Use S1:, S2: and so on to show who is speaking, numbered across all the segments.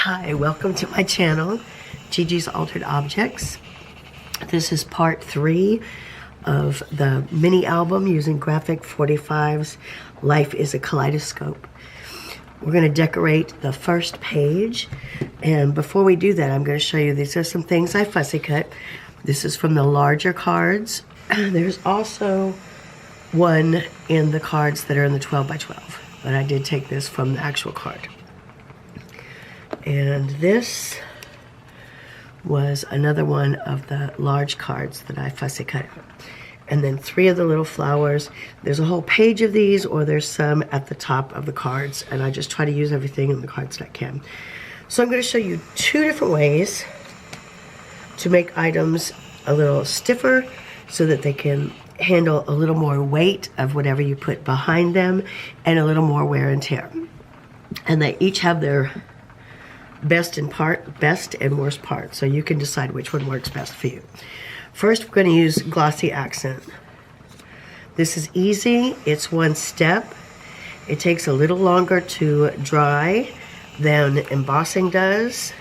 S1: Hi, welcome to my channel, Gigi's Altered Objects. This is part 3 of the mini album using Graphic 45's Life is a Kaleidoscope. We're going to decorate the first page, and before we do that, I'm going to show you, these are some things I fussy cut. This is from the larger cards. There's also one in the cards that are in the 12 by 12, but I did take this from the actual card. And this was another one of the large cards that I fussy cut. And then 3 of the little flowers. There's a whole page of these, or there's some at the top of the cards, and I just try to use everything in the cards that I can. So I'm going to show you 2 different ways to make items a little stiffer so that they can handle a little more weight of whatever you put behind them and a little more wear and tear. And they each have their best and worst part, so you can decide which one works best for you. First, we're going to use Glossy Accent. This is easy. It's one step. It takes a little longer to dry than embossing does.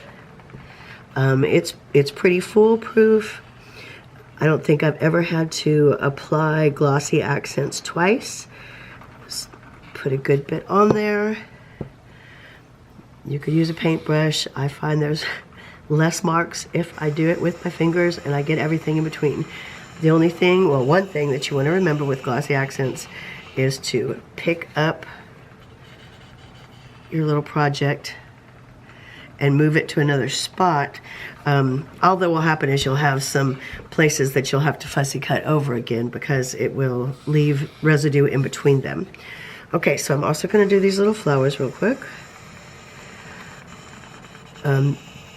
S1: It's pretty foolproof. I don't think I've ever had to apply Glossy Accents twice. Just put a good bit on there. You could use a paintbrush. I find there's less marks if I do it with my fingers, and I get everything in between. The only thing, well, one thing that you want to remember with Glossy Accents is to pick up your little project and move it to another spot. All that will happen is you'll have some places that you'll have to fussy cut over again because it will leave residue in between them. Okay, so I'm also going to do these little flowers real quick.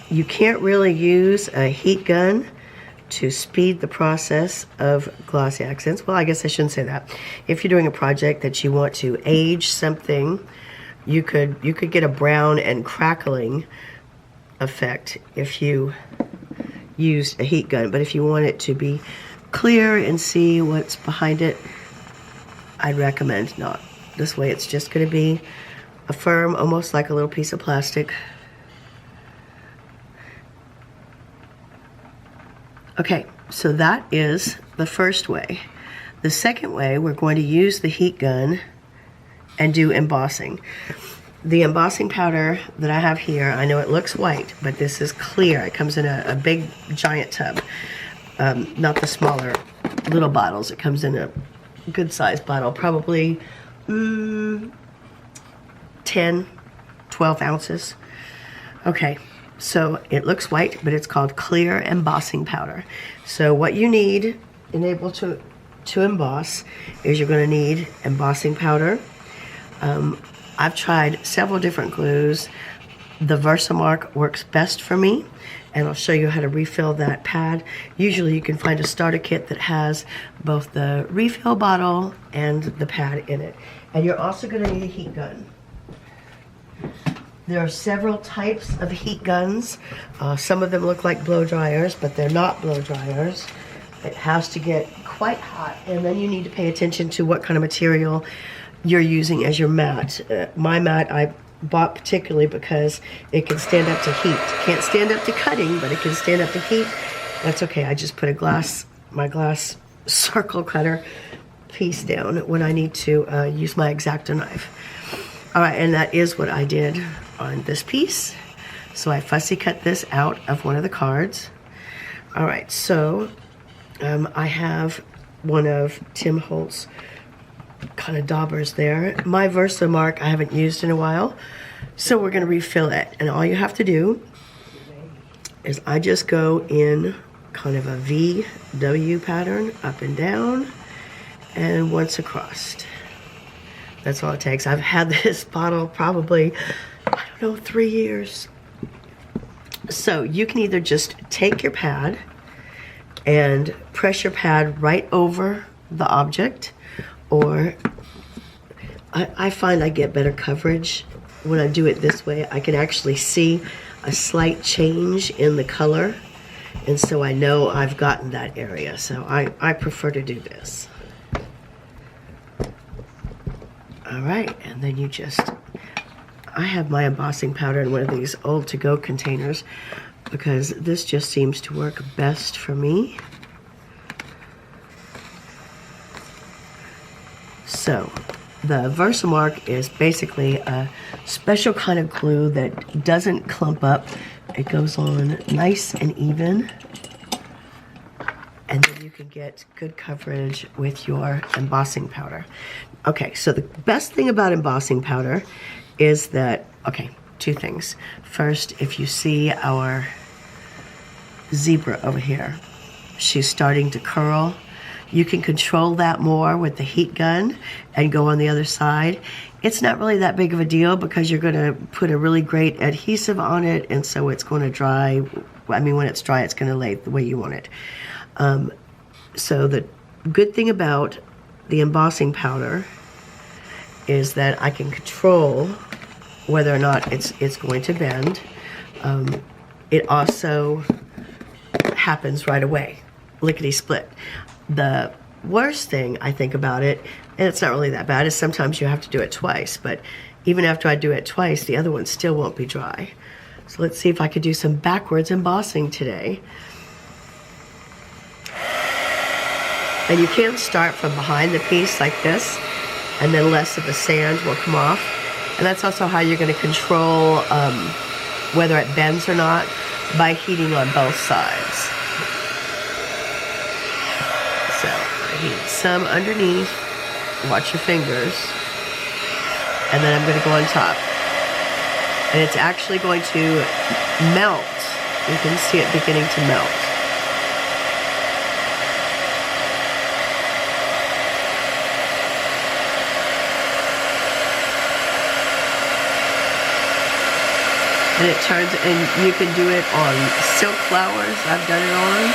S1: You can't really use a heat gun to speed the process of Glossy Accents. Well, I guess I shouldn't say that. If you're doing a project that you want to age something, you could get a brown and crackling effect if you used a heat gun. But if you want it to be clear and see what's behind it, I'd recommend not. This way it's just going to be a firm, almost like a little piece of plastic. Okay, so that is the first way. The second way, we're going to use the heat gun and do embossing. The embossing powder that I have here, I know it looks white, but this is clear. It comes in a big, giant tub, not the smaller little bottles. It comes in a good-sized bottle, probably 10, 12 ounces. Okay. So it looks white, but it's called clear embossing powder. So what you need to emboss is you're going to need embossing powder. I've tried several different glues. The Versamark works best for me, and I'll show you how to refill that pad. Usually you can find a starter kit that has both the refill bottle and the pad in it. And you're also going to need a heat gun. There are several types of heat guns. Some of them look like blow dryers, but they're not blow dryers. It has to get quite hot, and then you need to pay attention to what kind of material you're using as your mat. My mat I bought particularly because it can stand up to heat. It can't stand up to cutting, but it can stand up to heat. That's okay. I just put my glass circle cutter piece down when I need to use my X-Acto knife. All right, and that is what I did on this piece. So I fussy cut this out of one of the cards. All right, so I have one of Tim Holtz kind of daubers there. My Versamark I haven't used in a while, so we're going to refill it. And all you have to do is I just go in kind of a VW pattern, up and down, and once across. That's all it takes. I've had this bottle probably, I don't know, 3 years. So you can either just take your pad and press your pad right over the object, or I find I get better coverage when I do it this way. I can actually see a slight change in the color, and so I know I've gotten that area. So I prefer to do this. All right, and then you just I have my embossing powder in one of these old to-go containers because this just seems to work best for me. So, the Versamark is basically a special kind of glue that doesn't clump up. It goes on nice and even. And then you can get good coverage with your embossing powder. Okay, so the best thing about embossing powder is that, okay, two things. First, if you see our zebra over here, she's starting to curl. You can control that more with the heat gun and go on the other side. It's not really that big of a deal because you're gonna put a really great adhesive on it, and so it's gonna dry. I mean, when it's dry, it's gonna lay the way you want it. So the good thing about the embossing powder is that I can control whether or not it's going to bend. It also happens right away, lickety-split. The worst thing I think about it, and it's not really that bad, is sometimes you have to do it twice, but even after I do it twice, the other one still won't be dry. So let's see if I could do some backwards embossing today. And you can start from behind the piece like this, and then less of the sand will come off. And that's also how you're going to control whether it bends or not, by heating on both sides. So I heat some underneath, watch your fingers, and then I'm going to go on top. And it's actually going to melt. You can see it beginning to melt. And it turns, and you can do it on silk flowers. I've done it on.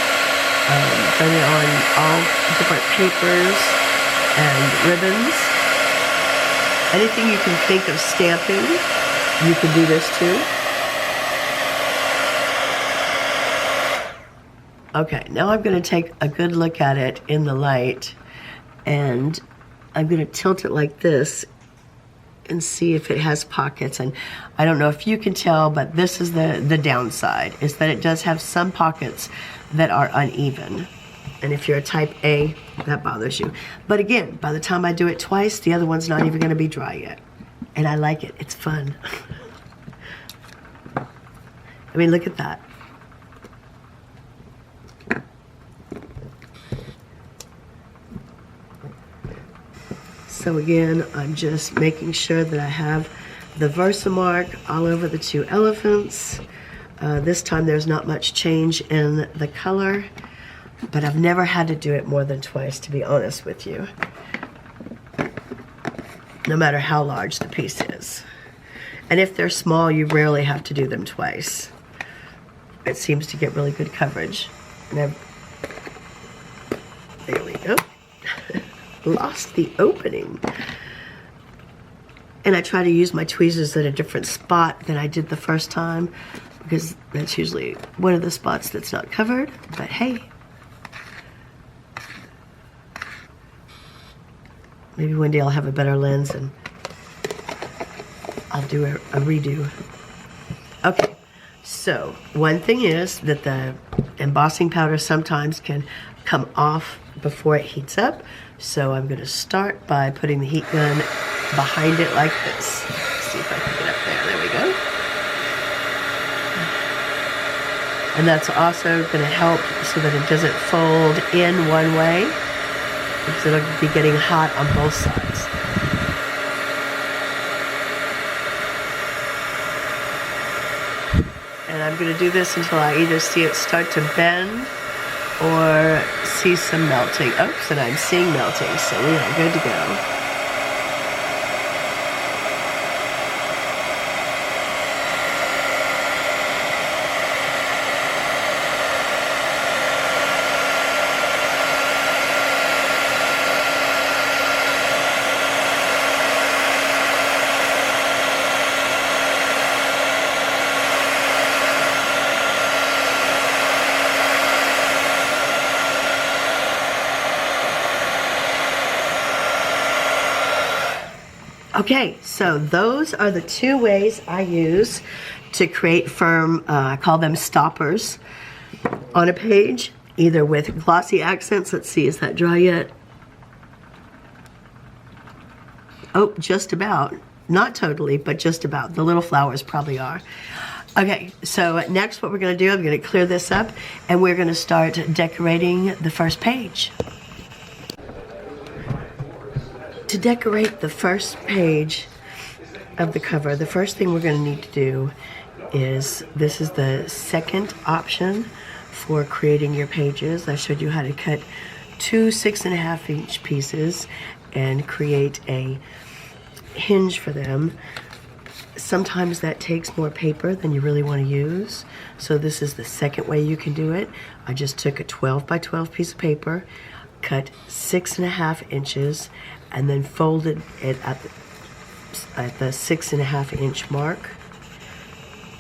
S1: Done it on all different papers and ribbons. Anything you can think of stamping, you can do this too. Okay, now I'm going to take a good look at it in the light, and I'm going to tilt it like this and see if it has pockets. And I don't know if you can tell, but this is the downside, is that it does have some pockets that are uneven. And if you're a type A, that bothers you. But again, by the time I do it twice, the other one's not even going to be dry yet. And I like it. It's fun. I mean, look at that. So again, I'm just making sure that I have the Versamark all over the two elephants. This time there's not much change in the color, but I've never had to do it more than twice, to be honest with you. No matter how large the piece is. And if they're small, you rarely have to do them twice. It seems to get really good coverage. And there we go. Lost the opening. And I try to use my tweezers at a different spot than I did the first time, because that's usually one of the spots that's not covered. But hey, maybe one day I'll have a better lens and I'll do a redo. Okay, so one thing is that the embossing powder sometimes can come off before it heats up. So I'm going to start by putting the heat gun behind it like this. Let's see if I can get up there. There we go. And that's also going to help so that it doesn't fold in one way, because it'll be getting hot on both sides. And I'm going to do this until I either see it start to bend or see some melting. Oops, and I'm seeing melting, so we are good to go. Okay, so those are the two ways I use to create firm, I call them stoppers, on a page, either with Glossy Accents. Let's see, is that dry yet? Oh, just about. Not totally, but just about. The little flowers probably are. Okay, so next what we're going to do, I'm going to clear this up, and we're going to start decorating the first page. To decorate the first page of the cover, the first thing we're going to need to do is, this is the second option for creating your pages. I showed you how to cut two 6.5 inch pieces and create a hinge for them. Sometimes that takes more paper than you really want to use, so this is the second way you can do it. I just took a 12 by 12 piece of paper, cut 6.5 inches, and then folded it at the 6.5 inch mark.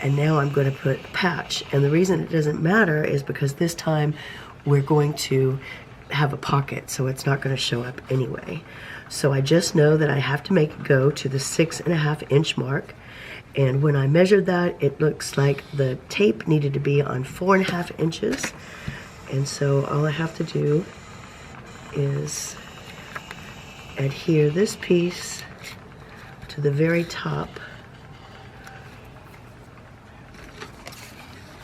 S1: And now I'm going to put a patch. And the reason it doesn't matter is because this time we're going to have a pocket, so it's not going to show up anyway. So I just know that I have to make it go to the 6.5 inch mark. And when I measured that, it looks like the tape needed to be on 4.5 inches. And so all I have to do is adhere this piece to the very top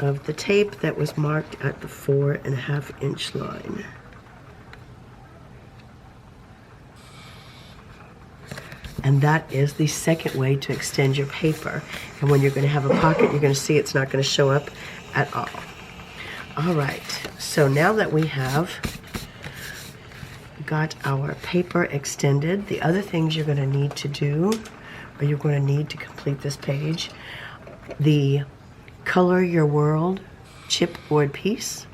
S1: of the tape that was marked at the 4.5 inch line. And that is the second way to extend your paper. And when you're going to have a pocket, you're going to see it's not going to show up at all. All right, so now that we have got our paper extended, the other things you're going to need to do, or you're going to need to complete this page, the Color Your World chipboard piece.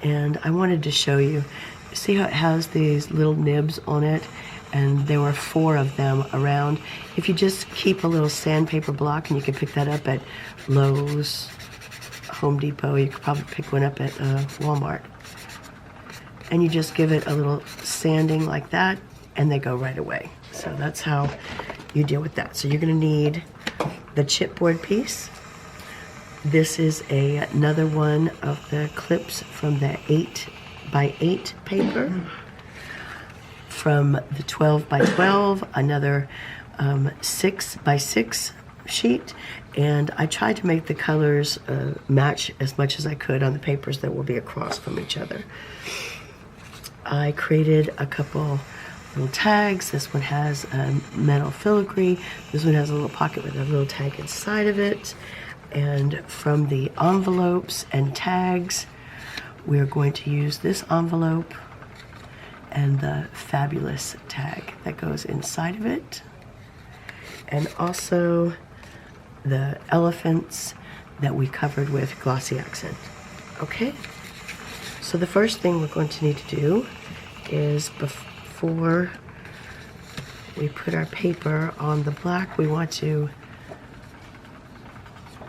S1: And I wanted to show you, see how it has these little nibs on it? And there were 4 of them around. If you just keep a little sandpaper block, and you can pick that up at Lowe's, Home Depot, you could probably pick one up at Walmart. And you just give it a little sanding like that, and they go right away. So that's how you deal with that. So you're going to need the chipboard piece. This is another one of the clips from the 8 by 8 paper. From the 12 by 12, another 6 by 6 sheet. And I tried to make the colors match as much as I could on the papers that will be across from each other. I created a couple little tags. This one has metal filigree. This one has a little pocket with a little tag inside of it. And from the envelopes and tags, we're going to use this envelope and the fabulous tag that goes inside of it. And also the elephants that we covered with Glossy Accent. Okay, so the first thing we're going to need to do is, before we put our paper on the black, we want to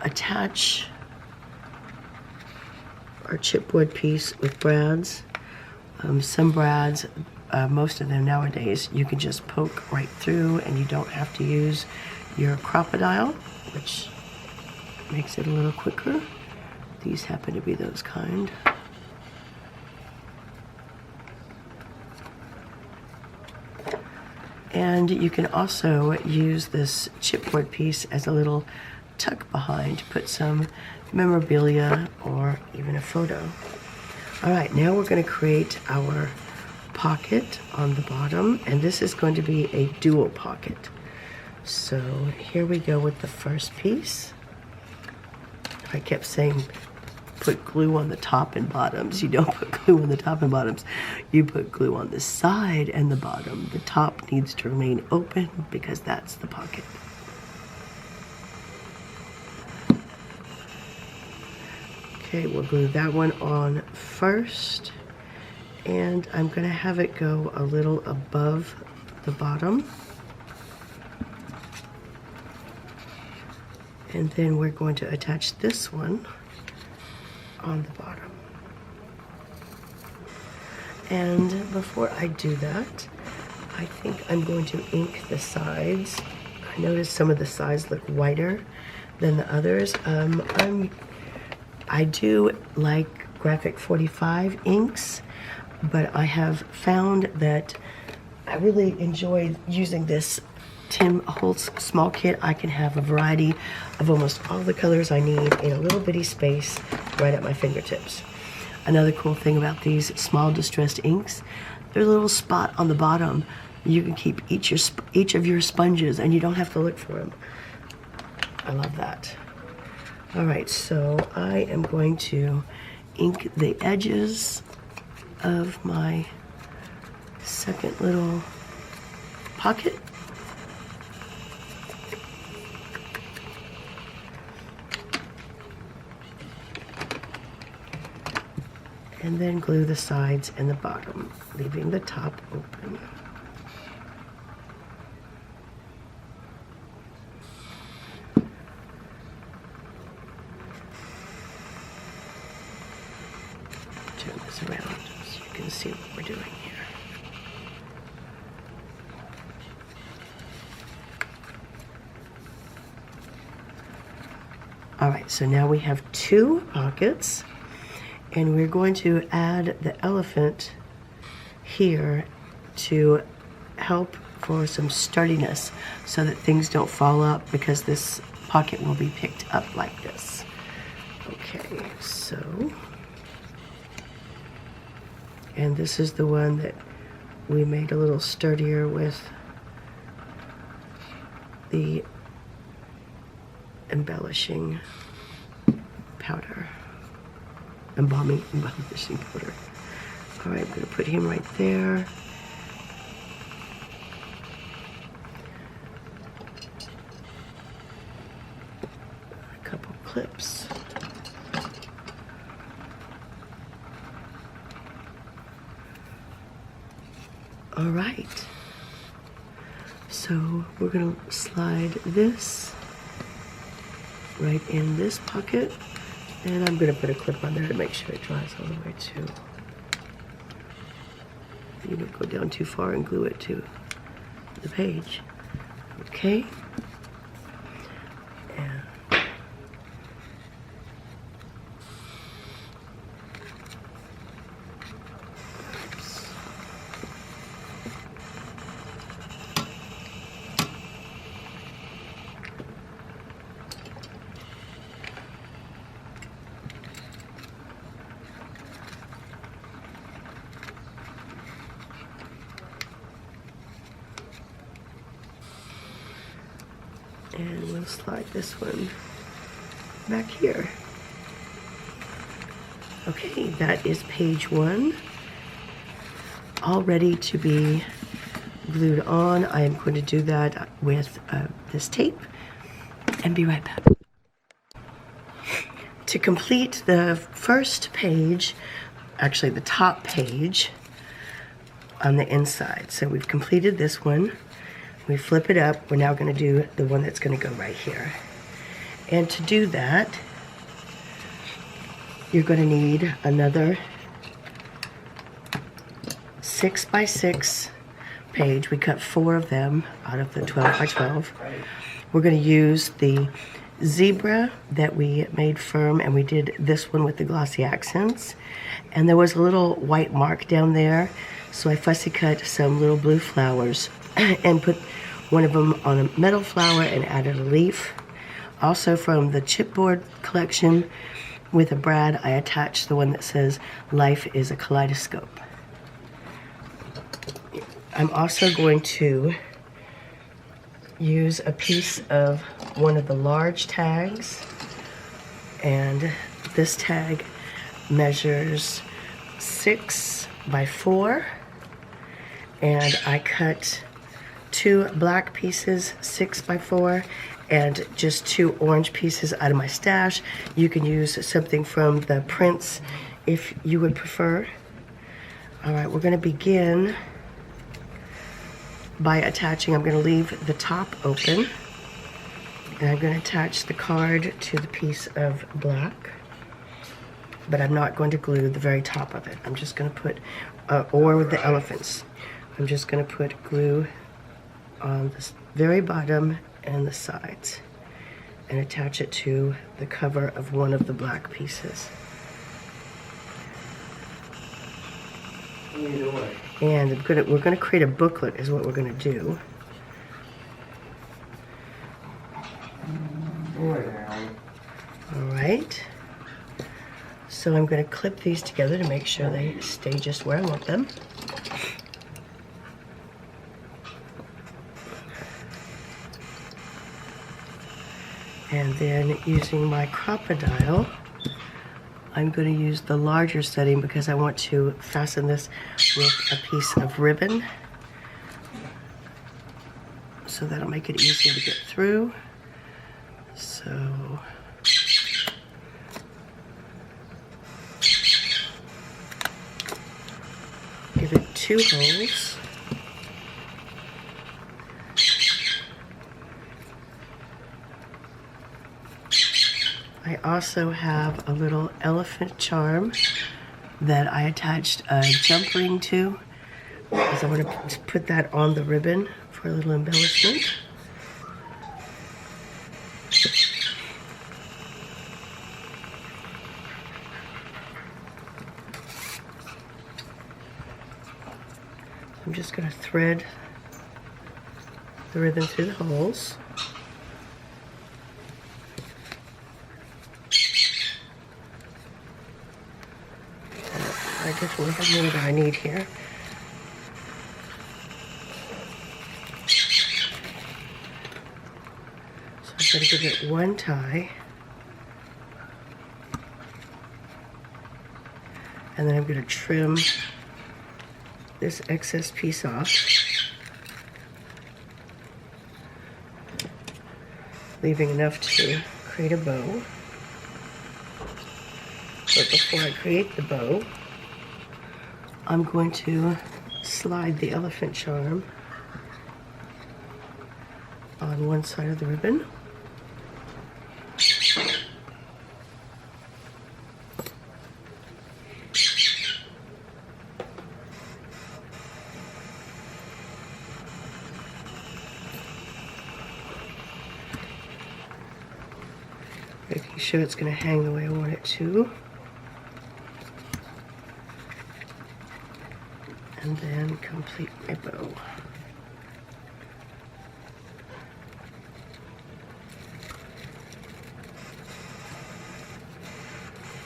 S1: attach our chipboard piece with brads. Some brads, most of them nowadays, you can just poke right through and you don't have to use your crocodile, which makes it a little quicker. These happen to be those kind. And you can also use this chipboard piece as a little tuck behind to put some memorabilia or even a photo. All right, now we're going to create our pocket on the bottom, and this is going to be a dual pocket. So here we go with the first piece. I kept saying put glue on the top and bottoms. You don't put glue on the top and bottoms. You put glue on the side and the bottom. The top needs to remain open because that's the pocket. Okay, we'll glue that one on first, and I'm going to have it go a little above the bottom. And then we're going to attach this one on the bottom. And before I do that, I think I'm going to ink the sides. I noticed some of the sides look whiter than the others. I do like Graphic 45 inks, but I have found that I really enjoy using this Tim Holtz small kit. I can have a variety of almost all the colors I need in a little bitty space right at my fingertips. Another cool thing about these small distressed inks, there's a little spot on the bottom. You can keep each of your sponges and you don't have to look for them. I love that. All right, so I am going to ink the edges of my second little pocket. And then glue the sides and the bottom, leaving the top open. Turn this around so you can see what we're doing here. All right, so now we have 2 pockets. And we're going to add the elephant here to help for some sturdiness so that things don't fall up, because this pocket will be picked up like this. Okay, so, and this is the one that we made a little sturdier with the embellishing powder. Embellishing powder. All right, I'm going to put him right there. A couple clips. All right. So we're going to slide this right in this pocket. And I'm going to put a clip on there to make sure it dries all the way too. You don't go down too far and glue it to the page. Okay. And and we'll slide this one back here. Okay, that is page 1, all ready to be glued on. I am going to do that with this tape and be right back. To complete the first page, actually the top page on the inside, so we've completed this one. We flip it up. We're now going to do the one that's going to go right here. And to do that, you're going to need another 6x6 page. We cut 4 of them out of the 12x12. We're going to use the zebra that we made firm, and we did this one with the Glossy Accents. And there was a little white mark down there, so I fussy cut some little blue flowers and put one of them on a metal flower and added a leaf. Also from the chipboard collection with a brad, I attached the one that says "Life is a Kaleidoscope." I'm also going to use a piece of one of the large tags, and this tag measures 6x4, and I cut 2 black pieces 6x4 and just 2 orange pieces out of my stash. You can use something from the prints if you would prefer. All right, we're going to begin by attaching. I'm going to leave the top open, and I'm going to attach the card to the piece of black, but I'm not going to glue the very top of it. I'm just going to put, or with the elephants. I'm just going to put glue on the very bottom and the sides and attach it to the cover of one of the black pieces. And we're going to create a booklet is what we're going to do. All right. So I'm going to clip these together to make sure they stay just where I want them. And then using my crocodile, I'm going to use the larger setting because I want to fasten this with a piece of ribbon. So that'll make it easier to get through. So give it 2 holes. I also have a little elephant charm that I attached a jump ring to, because I want to put that on the ribbon for a little embellishment. I'm just going to thread the ribbon through the holes. I definitely have more than I need here. So I'm going to give it 1 tie. And then I'm going to trim this excess piece off, leaving enough to create a bow. But before I create the bow, I'm going to slide the elephant charm on one side of the ribbon. Making sure it's going to hang the way I want it to. And then complete my bow.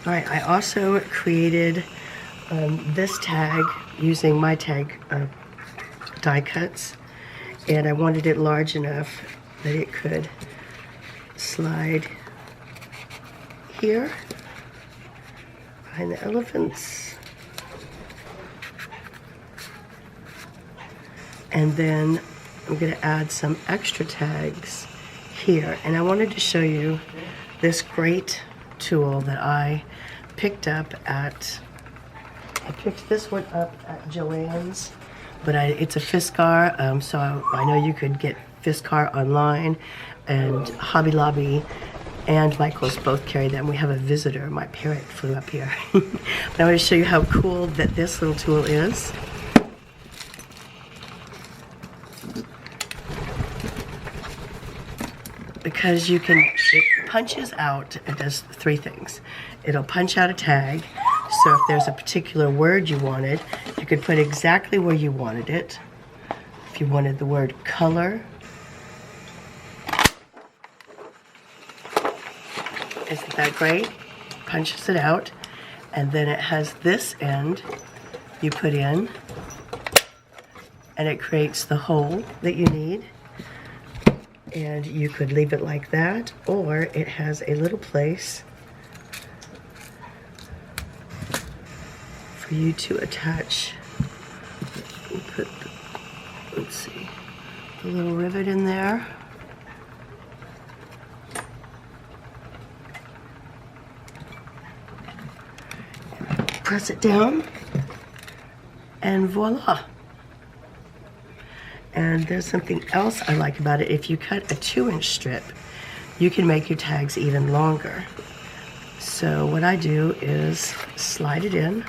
S1: All right, I also created this tag using my tag die cuts, and I wanted it large enough that it could slide here behind the elephants. And then I'm going to add some extra tags here. And I wanted to show you this great tool that I picked up at, I picked this one up at Joann's, but it's a Fiskar, so I know you could get Fiskar online, and Hobby Lobby and Michael's both carry them. We have a visitor, my parrot flew up here. But I want to show you how cool that this little tool is. Because you can, it punches out, it does 3 things. It'll punch out a tag, so if there's a particular word you wanted, you could put exactly where you wanted it. If you wanted the word color, isn't that great? Punches it out, and then it has this end you put in, and it creates the hole that you need. And you could leave it like that, or it has a little place for you to attach. You put, let's see, the little rivet in there. Press it down, and voila. And there's something else I like about it. If you cut a 2-inch strip, you can make your tags even longer. So what I do is slide it in.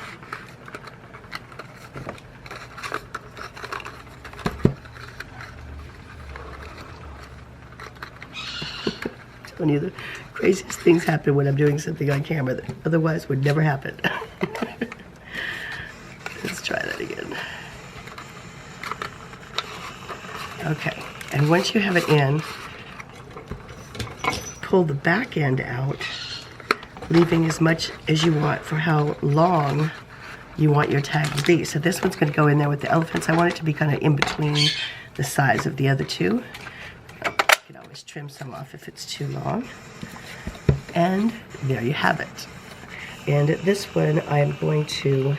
S1: funny. The craziest things happen when I'm doing something on camera that otherwise would never happen. Let's try that again. Okay, and once you have it in, pull the back end out, leaving as much as you want for how long you want your tag to be. So this one's going to go in there with the elephants. I want it to be kind of in between the size of the other two. You can always trim some off if it's too long. And there you have it. And this one I'm going to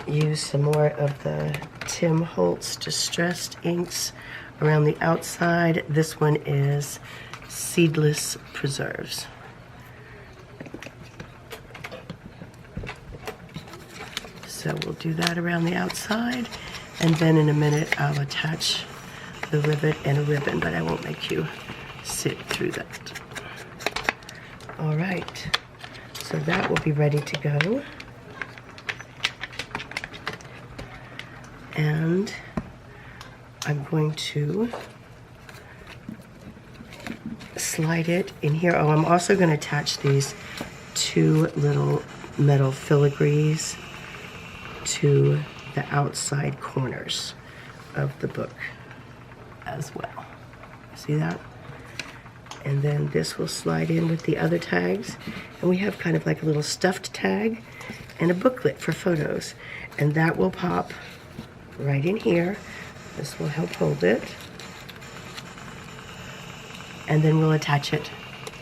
S1: use some more of the Tim Holtz Distressed inks around the outside. This one is Seedless Preserves. So we'll do that around the outside, and then in a minute I'll attach the rivet and a ribbon, but I won't make you sit through that. All right, so that will be ready to go. And I'm going to slide it in here. Oh, I'm also going to attach these two little metal filigrees to the outside corners of the book as well. See that? And then this will slide in with the other tags. And we have kind of like a little stuffed tag and a booklet for photos. And that will pop right in here. This will help hold it. And then we'll attach it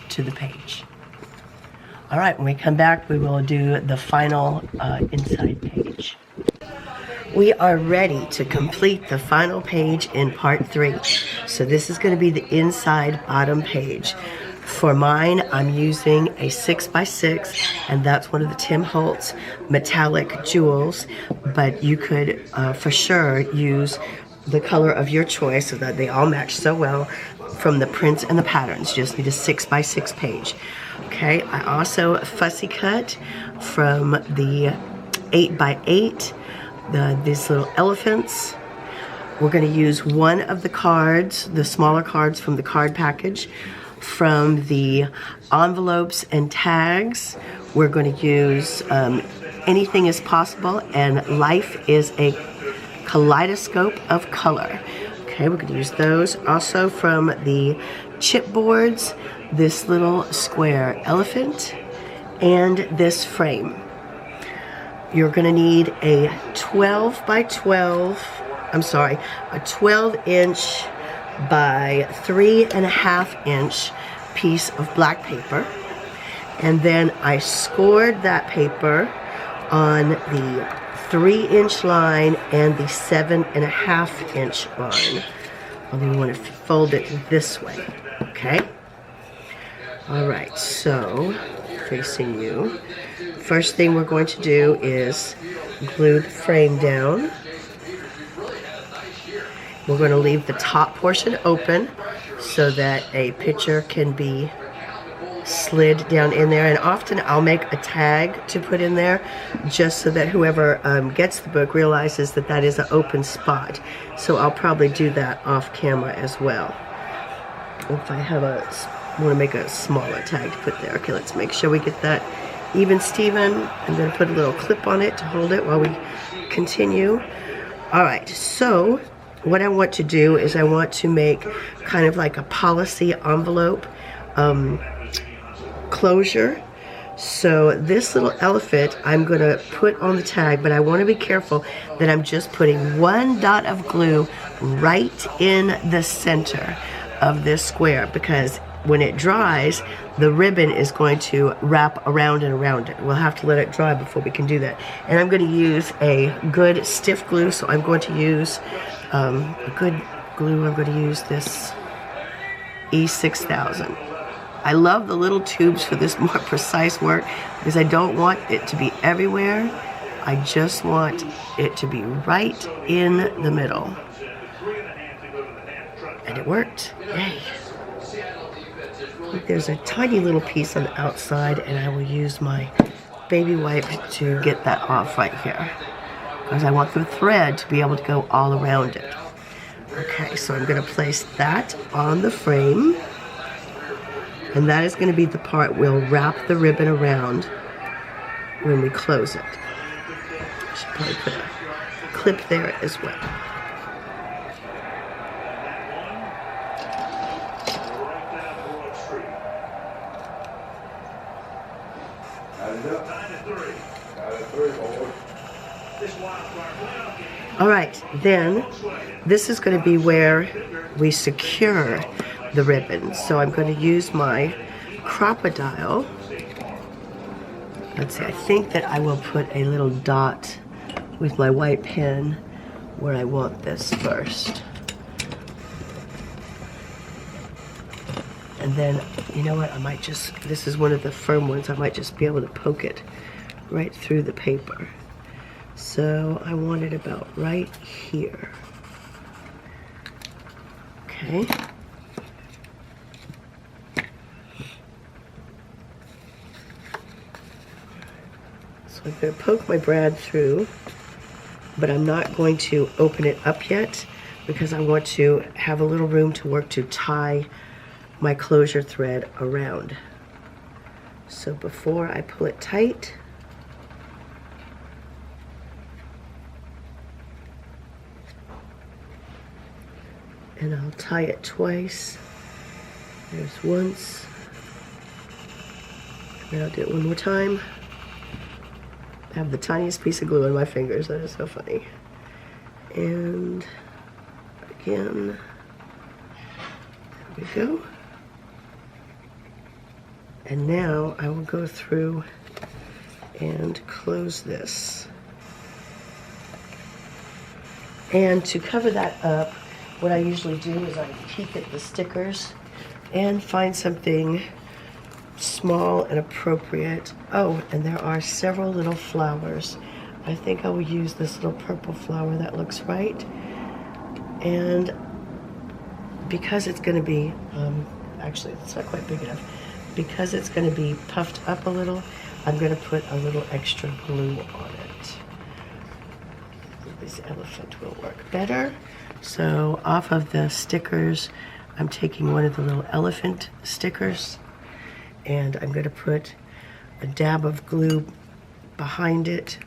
S1: to the page. All right, when we come back, we will do the final inside page. We are ready to complete the final page in part 3. So this is going to be the inside bottom page. For mine, I'm using a 6x6, and that's one of the Tim Holtz Metallic Jewels, but you could for sure use the color of your choice so that they all match so well from the prints and the patterns. You just need a 6x6 page. Okay, I also fussy cut from the 8x8, these little elephants. We're going to use one of the cards, the smaller cards from the card package. From the envelopes and tags, we're going to use anything is possible, and life is a kaleidoscope of color. Okay, we're going to use those. Also from the chipboards, this little square elephant and this frame. You're going to need a 12 by 12, I'm sorry, a 12-inch by 3.5-inch piece of black paper. And then I scored that paper on the 3-inch line and the 7.5-inch line. Although you want to fold it this way, okay? All right, so facing you. First thing we're going to do is glue the frame down. We're going to leave the top portion open so that a picture can be slid down in there, and often I'll make a tag to put in there just so that whoever gets the book realizes that that is an open spot. So I'll probably do that off camera as well. If I have want to make a smaller tag to put there. Okay, let's make sure we get that even Steven. I'm going to put a little clip on it to hold it while we continue. All right, so what I want to do is I want to make kind of like a policy envelope closure. So this little elephant I'm going to put on the tag, but I want to be careful that I'm just putting one dot of glue right in the center of this square, because when it dries, the ribbon is going to wrap around and around it. We'll have to let it dry before we can do that. And I'm going to use a good stiff glue, so I'm going to use a good glue. I'm going to use this E6000. I love the little tubes for this more precise work because I don't want it to be everywhere. I just want it to be right in the middle. And it worked. Yay. There's a tiny little piece on the outside, and I will use my baby wipe to get that off right here, because I want the thread to be able to go all around it. Okay, so I'm going to place that on the frame. And that is going to be the part we'll wrap the ribbon around when we close it. I should probably put a clip there as well. All right, then this is going to be where we secure the ribbon. So I'm going to use my crocodile. Let's see, I think that I will put a little dot with my white pen where I want this first. And then, you know what, I might just, this is one of the firm ones, I might just be able to poke it right through the paper. So I want it about right here. Okay. So I'm going to poke my brad through, but I'm not going to open it up yet because I want to have a little room to work to tie my closure thread around. So before I pull it tight, and I'll tie it twice. There's once, and then I'll do it one more time. I have the tiniest piece of glue in my fingers, that is so funny. And again, there we go. And now I will go through and close this. And to cover that up, what I usually do is I peek at the stickers and find something small and appropriate. Oh, and there are several little flowers. I think I will use this little purple flower, that looks right. And because it's going to be, actually it's not quite big enough, because it's going to be puffed up a little, I'm going to put a little extra glue on it. This elephant will work better. So off of the stickers, I'm taking one of the little elephant stickers, and I'm going to put a dab of glue behind it,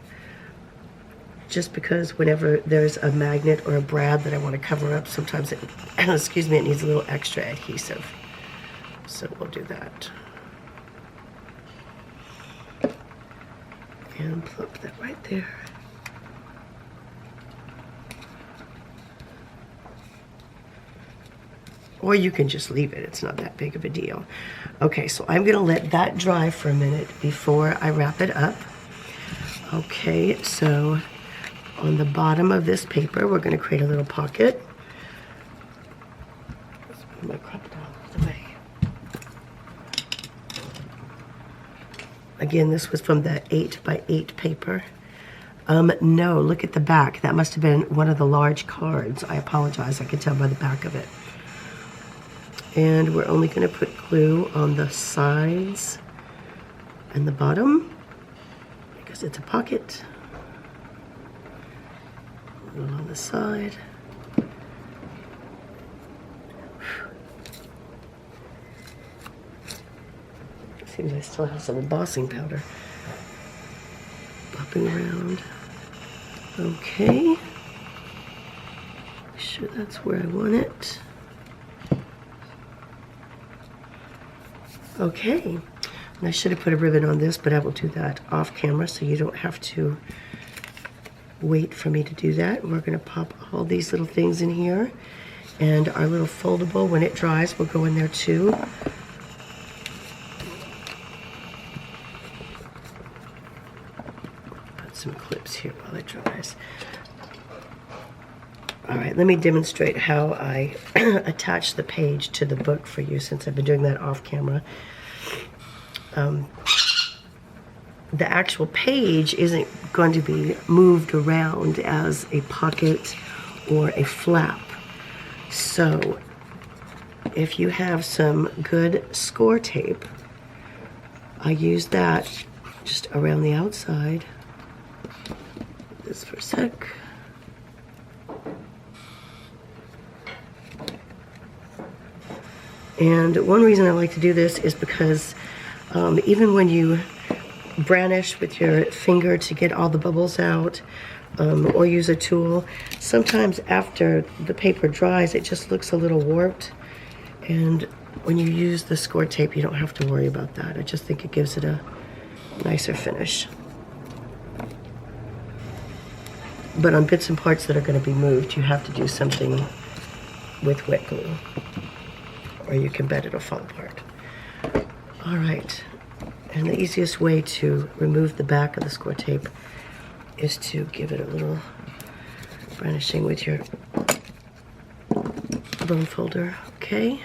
S1: just because whenever there's a magnet or a brad that I want to cover up, sometimes it, excuse me, it needs a little extra adhesive. So we'll do that. And plop that right there. Or you can just leave it, it's not that big of a deal. Okay, so I'm gonna let that dry for a minute before I wrap it up. Okay, so on the bottom of this paper, we're gonna create a little pocket. Let's move my crocodile out of the way. Again, this was from the 8x8 paper. No, look at the back. That must have been one of the large cards. I apologize, I can tell by the back of it. And we're only going to put glue on the sides and the bottom because it's a pocket. A little on the side. Seems I still have some embossing powder popping around. Okay. Make sure that's where I want it. Okay, and I should have put a ribbon on this, but I will do that off camera so you don't have to wait for me to do that. We're going to pop all these little things in here, and our little foldable, when it dries, will go in there too. Put some clips here while it dries. All right, let me demonstrate how I attach the page to the book for you, since I've been doing that off camera. The actual page isn't going to be moved around as a pocket or a flap. So if you have some good score tape, I use that just around the outside. This for a sec. And one reason I like to do this is because even when you branish with your finger to get all the bubbles out, or use a tool, sometimes after the paper dries, it just looks a little warped. And when you use the score tape, you don't have to worry about that. I just think it gives it a nicer finish. But on bits and parts that are going to be moved, you have to do something with wet glue, or you can bet it'll fall apart. All right, and the easiest way to remove the back of the score tape is to give it a little brandishing with your bone folder, okay?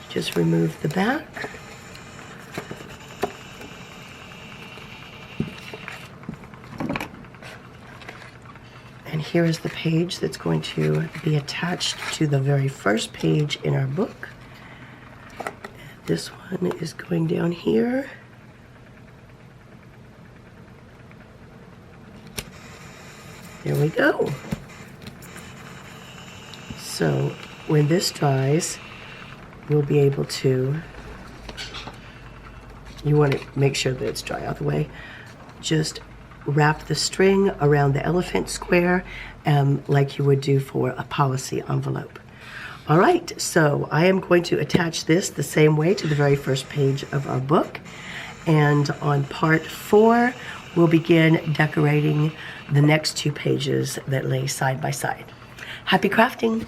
S1: Just remove the back. And here is the page that's going to be attached to the very first page in our book. This one is going down here. There we go. So when this dries, we'll be able to, you want to make sure that it's dry out the way, just wrap the string around the elephant square like you would do for a policy envelope. All right, so I am going to attach this the same way to the very first page of our book. And on part 4, we'll begin decorating the next 2 pages that lay side by side. Happy crafting!